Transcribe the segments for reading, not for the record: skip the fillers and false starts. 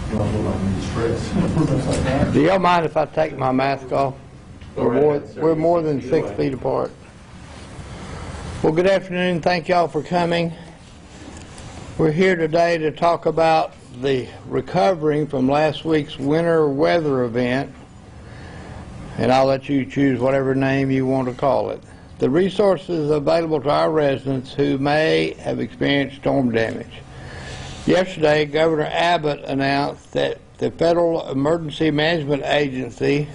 Do y'all mind if I take my mask off? We're more than 6 feet apart. Well, good afternoon. Thank y'all for coming. We're here today to talk about the recovering from last week's winter weather event, and I'll let you choose whatever name you want to call it. The resources available to our residents who may have experienced storm damage. Yesterday, Governor Abbott announced that the Federal Emergency Management Agency,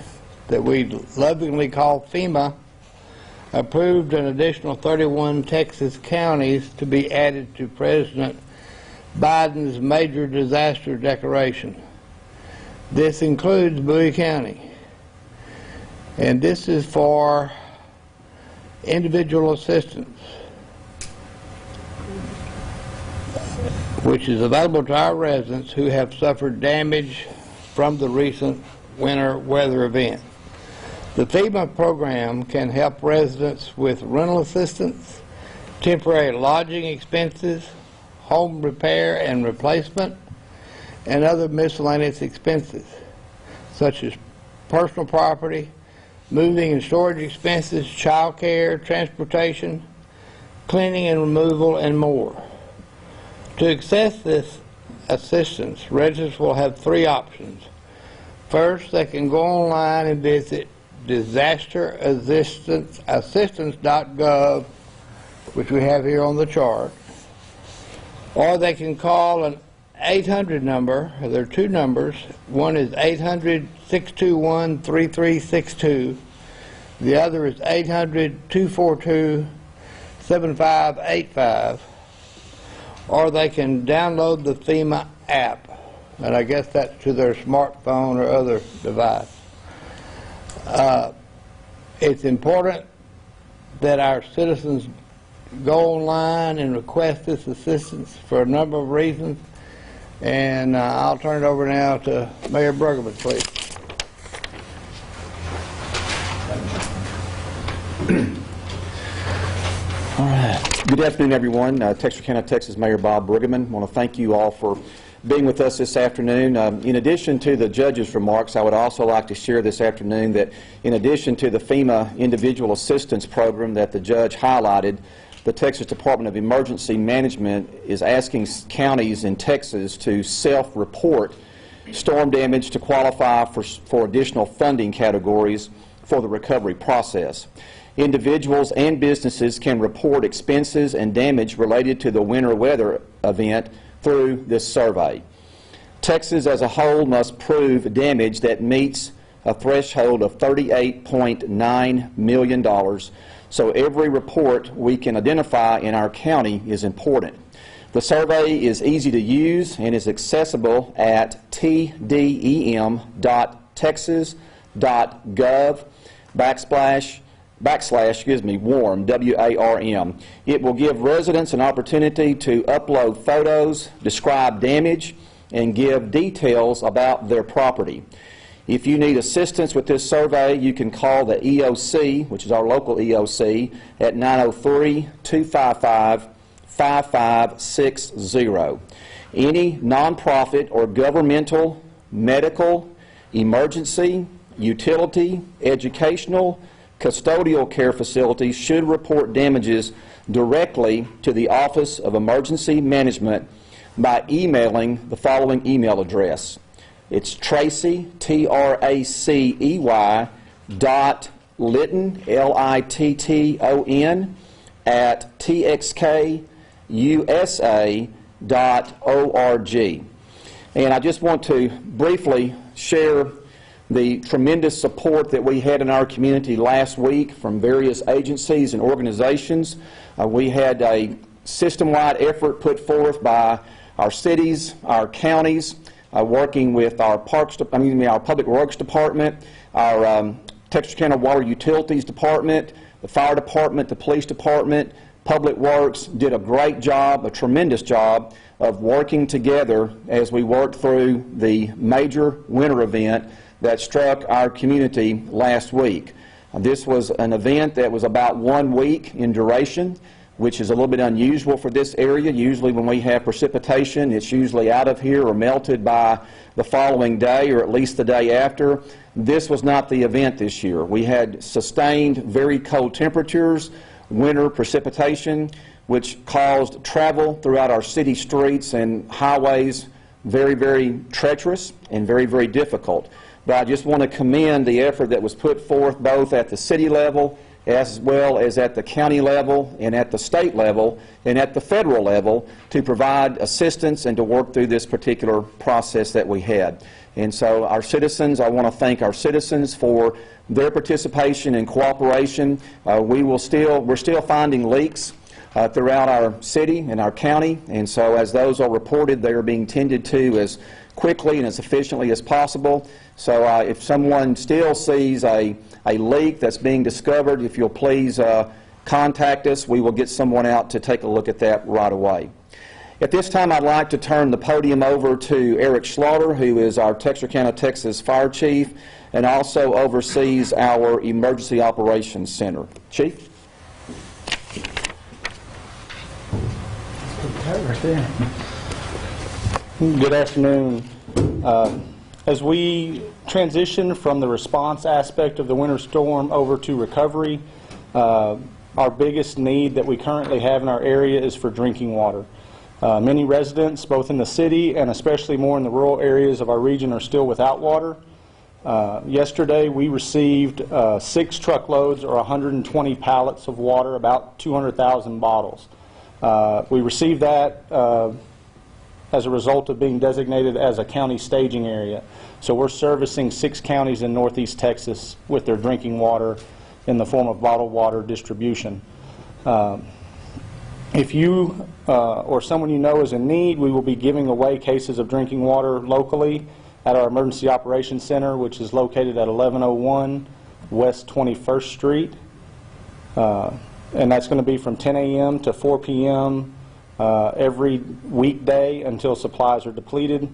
that we lovingly call FEMA, approved an additional 31 Texas counties to be added to President Biden's major disaster declaration. This includes Bowie County, and this is for individual assistance, which is available to our residents who have suffered damage from the recent winter weather event. The FEMA program can help residents with rental assistance, temporary lodging expenses, home repair and replacement, and other miscellaneous expenses, such as personal property, moving and storage expenses, child care, transportation, cleaning and removal, and more. To access this assistance, residents will have 3 options. First, they can go online and visit disasterassistance.gov, which we have here on the chart, or they can call an 800 number. There are 2 numbers. One is 800-621-3362. The other is 800-242-7585. Or they can download the FEMA app, and I guess that's to their smartphone or other device. It's important that our citizens go online and request this assistance for a number of reasons, and I'll turn it over now to Mayor Bruggeman, please. All right. Good afternoon, everyone. Texarkana, Texas Mayor Bob Bruggeman. I want to thank you all for being with us this afternoon. In addition to the judge's remarks, I would also like to share this afternoon that in addition to the FEMA Individual Assistance Program that the judge highlighted, the Texas Department of Emergency Management is asking counties in Texas to self-report storm damage to qualify for additional funding categories for the recovery process. Individuals and businesses can report expenses and damage related to the winter weather event through this survey. Texas as a whole must prove damage that meets a threshold of $38.9 million, so every report we can identify in our county is important. The survey is easy to use and is accessible at tdem.texas.gov/warm, W-A-R-M. It will give residents an opportunity to upload photos, describe damage, and give details about their property. If you need assistance with this survey, you can call the EOC, which is our local EOC, at 903-255-5560. Any nonprofit or governmental, medical, emergency, utility, educational, custodial care facilities should report damages directly to the Office of Emergency Management by emailing the following email address. It's Tracy, T-R-A-C-E-Y, .Litton, L-I-T-T-O-N, at txkusa.org. And I just want to briefly share the tremendous support that we had in our community last week from various agencies and organizations. We had a system-wide effort put forth by our cities, our counties, working with our our Public Works Department, our Texarkana Water Utilities Department, the Fire Department, the Police Department, Public Works did a great job, a tremendous job of working together as we worked through the major winter event that struck our community last week. This was an event that was about 1 week in duration. which is a little bit unusual for this area. Usually when we have precipitation, it's usually out of here or melted by the following day or at least the day after. This was not the event this year. We had sustained very cold temperatures, winter precipitation, which caused travel throughout our city streets and highways very, very treacherous and very, very difficult. But I just want to commend the effort that was put forth both at the city level as well as at the county level and at the state level and at the federal level to provide assistance and to work through this particular process that we had. And so our citizens, I want to thank our citizens for their participation and cooperation. We're still finding leaks throughout our city and our county, and so as those are reported, they are being tended to as quickly and as efficiently as possible. So if someone still sees a leak that's being discovered, if you'll please contact us, we will get someone out to take a look at that right away. At this time, I'd like to turn the podium over to Eric Slaughter, who is our Texarkana, Texas Fire Chief and also oversees our Emergency Operations Center. Chief? Good afternoon. As we transition from the response aspect of the winter storm over to recovery, our biggest need that we currently have in our area is for drinking water. Many residents, both in the city and especially more in the rural areas of our region, are still without water. Yesterday we received 6 truckloads or 120 pallets of water, about 200,000 bottles. We received that as a result of being designated as a county staging area. So we're servicing 6 counties in northeast Texas with their drinking water in the form of bottled water distribution. If you or someone you know is in need, we will be giving away cases of drinking water locally at our Emergency Operations Center, which is located at 1101 West 21st Street. And that's going to be from 10 a.m. to 4 p.m. Every weekday until supplies are depleted.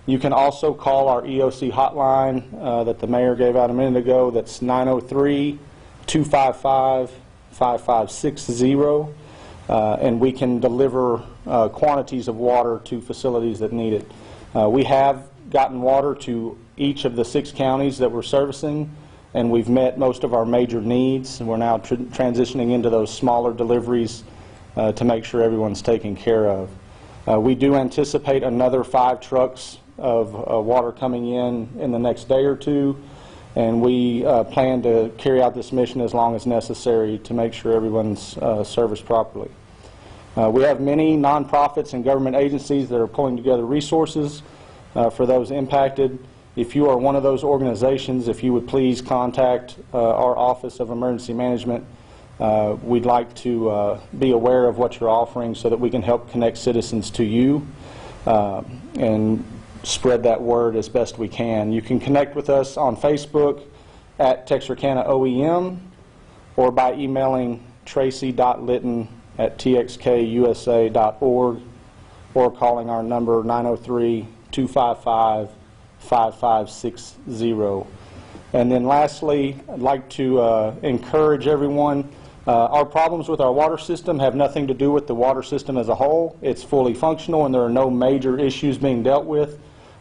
You can also call our EOC hotline that the mayor gave out a minute ago. That's 903-255-5560. And we can deliver quantities of water to facilities that need it. We have gotten water to each of the 6 counties that we're servicing, and we've met most of our major needs, and we're now transitioning into those smaller deliveries to make sure everyone's taken care of. We do anticipate another 5 trucks of water coming in the next day or 2, and we plan to carry out this mission as long as necessary to make sure everyone's serviced properly. We have many nonprofits and government agencies that are pulling together resources for those impacted. If you are one of those organizations, if you would please contact our Office of Emergency Management. We'd like to be aware of what you're offering so that we can help connect citizens to you and spread that word as best we can. You can connect with us on Facebook at Texarkana OEM or by emailing tracy.litton@txkusa.org or calling our number 903-255-5560. And then lastly, I'd like to encourage everyone. Our problems with our water system have nothing to do with the water system as a whole. It's fully functional and there are no major issues being dealt with.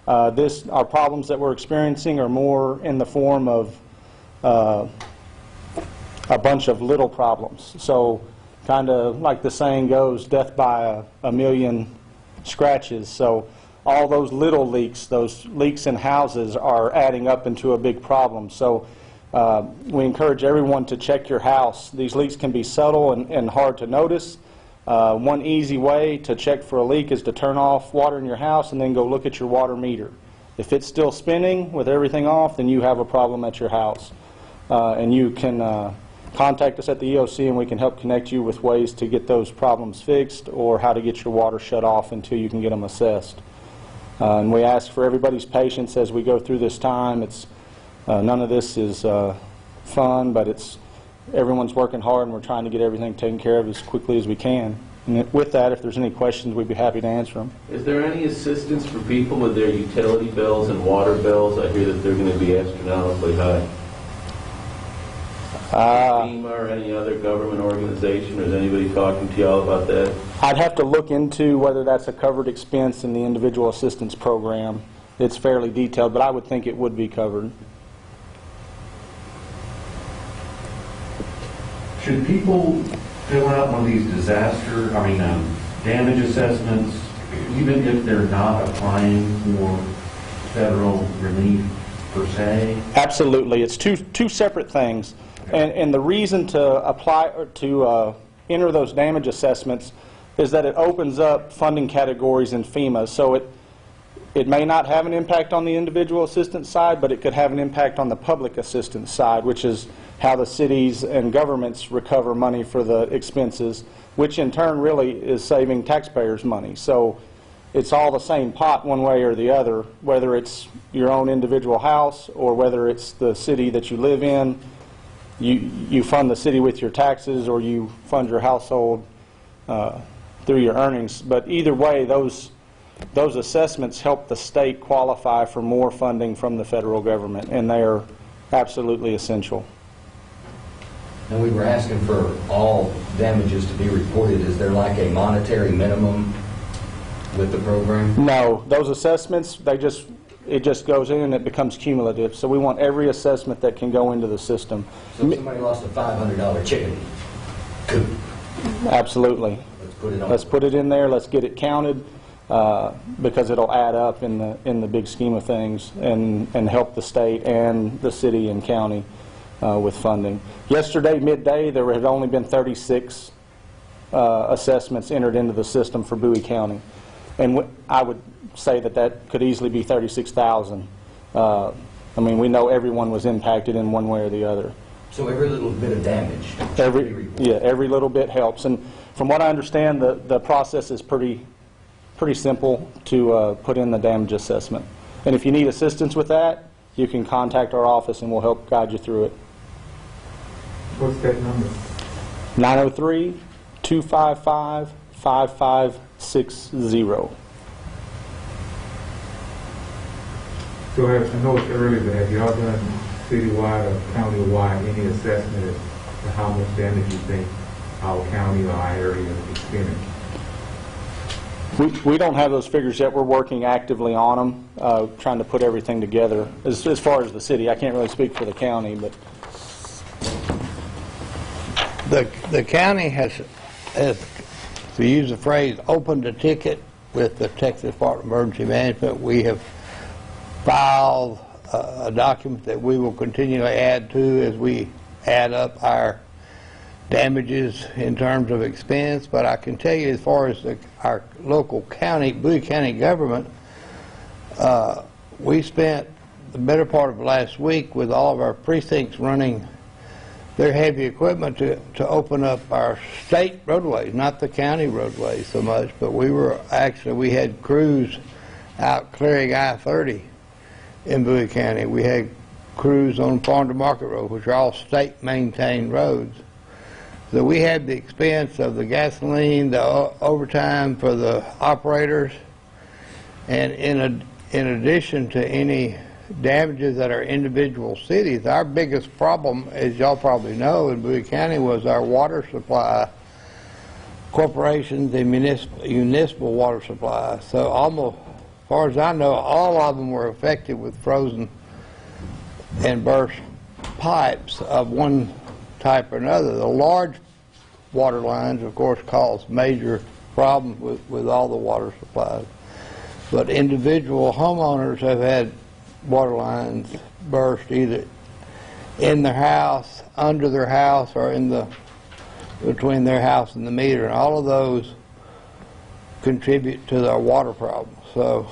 Our problems that we're experiencing are more in the form of a bunch of little problems. So kind of like the saying goes, death by a million scratches. So all those little leaks, those leaks in houses, are adding up into a big problem. So we encourage everyone to check your house. These leaks can be subtle and hard to notice. One easy way to check for a leak is to turn off water in your house and then go look at your water meter. If it's still spinning with everything off, then you have a problem at your house. And you can contact us at the EOC and we can help connect you with ways to get those problems fixed or how to get your water shut off until you can get them assessed. And we ask for everybody's patience as we go through this time. None of this is fun, but everyone's working hard and we're trying to get everything taken care of as quickly as we can. And with that, if there's any questions, we'd be happy to answer them. Is there any assistance for people with their utility bills and water bills? I hear that they're going to be astronomically high. FEMA or any other government organization, or is anybody talking to y'all about that? I'd have to look into whether that's a covered expense in the individual assistance program. It's fairly detailed, but I would think it would be covered. Should people fill out one of these damage assessments, even if they're not applying for federal relief per se? Absolutely. It's two separate things. And the reason to apply or to enter those damage assessments is that it opens up funding categories in FEMA. So it may not have an impact on the individual assistance side, but it could have an impact on the public assistance side, which is how the cities and governments recover money for the expenses, which in turn really is saving taxpayers money. So it's all the same pot one way or the other, whether it's your own individual house or whether it's the city that you live in. You fund the city with your taxes, or you fund your household through your earnings. But either way, those assessments help the state qualify for more funding from the federal government, and they are absolutely essential. And we were asking for all damages to be reported. Is there like a monetary minimum with the program? No, those assessments, it just goes in and it becomes cumulative. So we want every assessment that can go into the system. So if somebody lost a $500 chicken coop, Absolutely. Let's put it in there. Let's get it counted because it'll add up in the big scheme of things and help the state and the city and county with funding. Yesterday, midday, there had only been 36 assessments entered into the system for Bowie County. And I would say that could easily be 36,000. I mean, we know everyone was impacted in one way or the other. So every little bit of damage. Every little bit helps. And from what I understand, the process is pretty simple to put in the damage assessment. And if you need assistance with that, you can contact our office and we'll help guide you through it. What's that number? 903-255-5560. So I know it's early, but have y'all done citywide or county-wide any assessment of how much damage you think our county or our area is experiencing? We don't have those figures yet. We're working actively on them, trying to put everything together. As far as the city, I can't really speak for the county, but The county has, to use the phrase, opened a ticket with the Texas Department of Emergency Management. We have filed a document that we will continually add to as we add up our damages in terms of expense. But I can tell you, as far as our local county, Bowie County government, we spent the better part of last week with all of our precincts running their heavy equipment to open up our state roadways, not the county roadways so much, but we had crews out clearing I-30 in Bowie County. We had crews on Farm to Market Road, which are all state-maintained roads. So we had the expense of the gasoline, the overtime for the operators, and in addition to any damages at our individual cities, our biggest problem, as y'all probably know, in Bowie County was our water supply corporations, the municipal water supply. So almost, as far as I know, all of them were affected with frozen and burst pipes of one type or another. The large water lines, of course, cause major problems with all the water supplies. But individual homeowners have had water lines burst either in their house, under their house, or between their house and the meter, and all of those contribute to our water problem. So,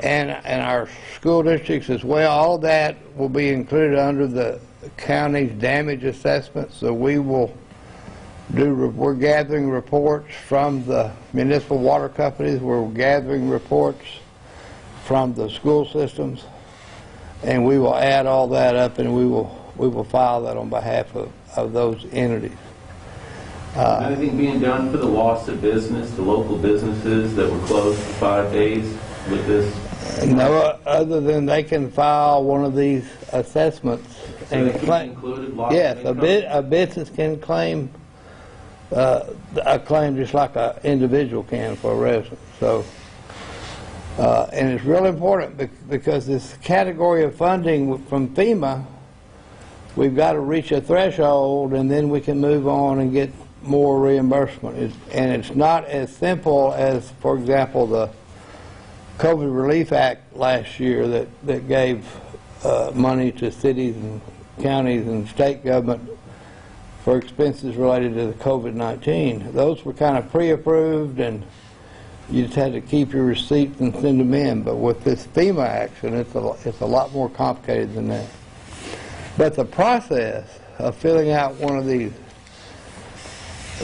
and our school districts as well, all of that will be included under the county's damage assessment. So we're gathering reports from the municipal water companies, we're gathering reports from the school systems, and we will add all that up and we will file that on behalf of those entities. Anything being done for the loss of business, the local businesses that were closed for 5 days with this? No, other than they can file one of these assessments So and they can be claim. included, loss of Yes, income? a business can claim a claim just like an individual can for a resident. So, and it's real important because this category of funding from FEMA, we've got to reach a threshold, and then we can move on and get more reimbursement. And it's not as simple as, for example, the COVID Relief Act last year that gave money to cities and counties and state government for expenses related to the COVID-19. Those were kind of pre-approved, and you just had to keep your receipts and send them in. But with this FEMA action, it's a lot more complicated than that. But the process of filling out one of these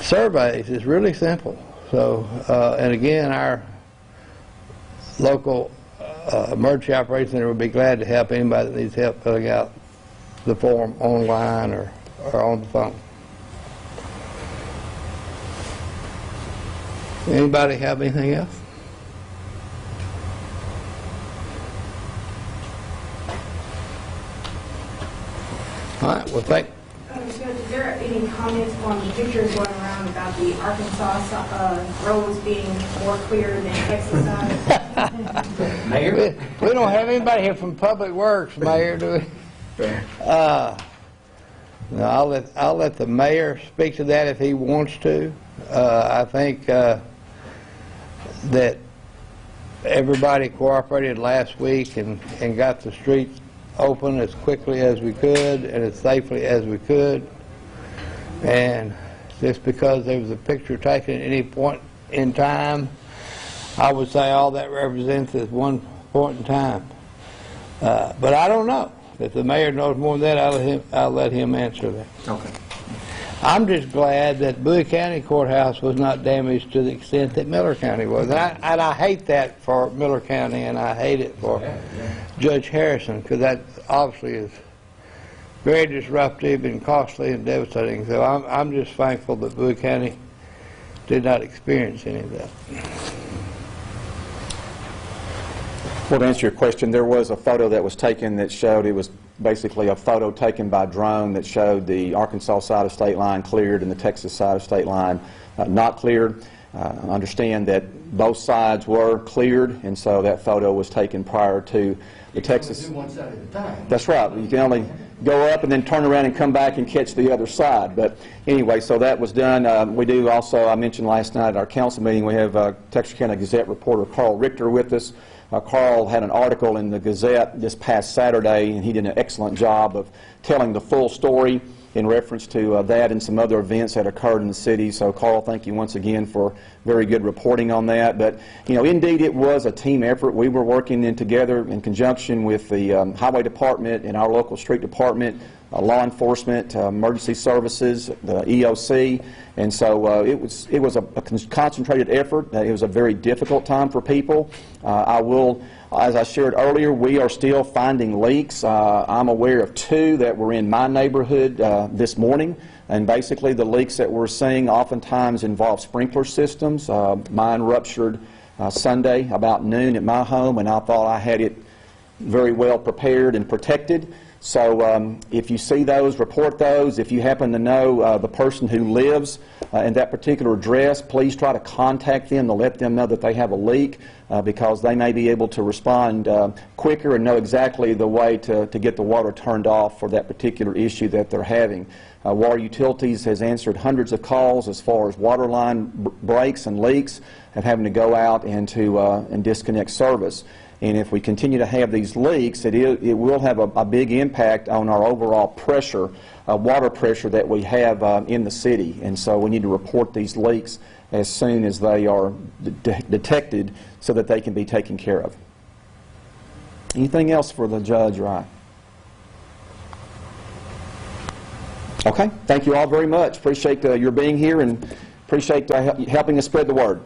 surveys is really simple. So, and again, our local emergency operations center would be glad to help anybody that needs help filling out the form online or on the phone. Anybody have anything else? All right, well, thank. Is there any comments on the pictures going around about the Arkansas roads being more clear than Texas side? Mayor? We don't have anybody here from Public Works, Mayor, do we? No, I'll let the mayor speak to that if he wants to. I think that everybody cooperated last week and got the streets open as quickly as we could and as safely as we could. And just because there was a picture taken at any point in time, I would say all that represents is one point in time. But I don't know. If the mayor knows more than that, I'll let him answer that. Okay. I'm just glad that Bowie County Courthouse was not damaged to the extent that Miller County was. And I hate that for Miller County, and I hate it for Judge Harrison, because that obviously is very disruptive and costly and devastating. So I'm just thankful that Bowie County did not experience any of that. Well, to answer your question, there was a photo that was taken that showed, it was basically a photo taken by drone that showed the Arkansas side of state line cleared and the Texas side of state line not cleared. I understand that both sides were cleared, and so that photo was taken prior to the Texas. Do one side at a time. That's right. You can only go up and then turn around and come back and catch the other side. But anyway, so that was done. We do also, I mentioned last night at our council meeting, we have Texarkana Gazette reporter Carl Richter with us. Carl had an article in the Gazette this past Saturday, and he did an excellent job of telling the full story in reference to that and some other events that occurred in the city. So, Carl, thank you once again for very good reporting on that. But, you know, indeed it was a team effort. We were working together in conjunction with the Highway Department and our local street department, law enforcement, emergency services, the EOC, and so it was a concentrated effort. It was a very difficult time for people. As I shared earlier, we are still finding leaks. I'm aware of 2 that were in my neighborhood this morning, and basically the leaks that we're seeing oftentimes involve sprinkler systems. Mine ruptured Sunday about noon at my home, and I thought I had it very well prepared and protected. So if you see those, report those. If you happen to know the person who lives in that particular address, please try to contact them to let them know that they have a leak, because they may be able to respond quicker and know exactly the way to get the water turned off for that particular issue that they're having. Water Utilities has answered hundreds of calls as far as water line breaks and leaks and having to go out and disconnect service. And if we continue to have these leaks, it will have a big impact on our overall pressure, water pressure that we have in the city. And so we need to report these leaks as soon as they are detected so that they can be taken care of. Anything else for the judge, right? Okay, thank you all very much. Appreciate your being here and appreciate helping us spread the word.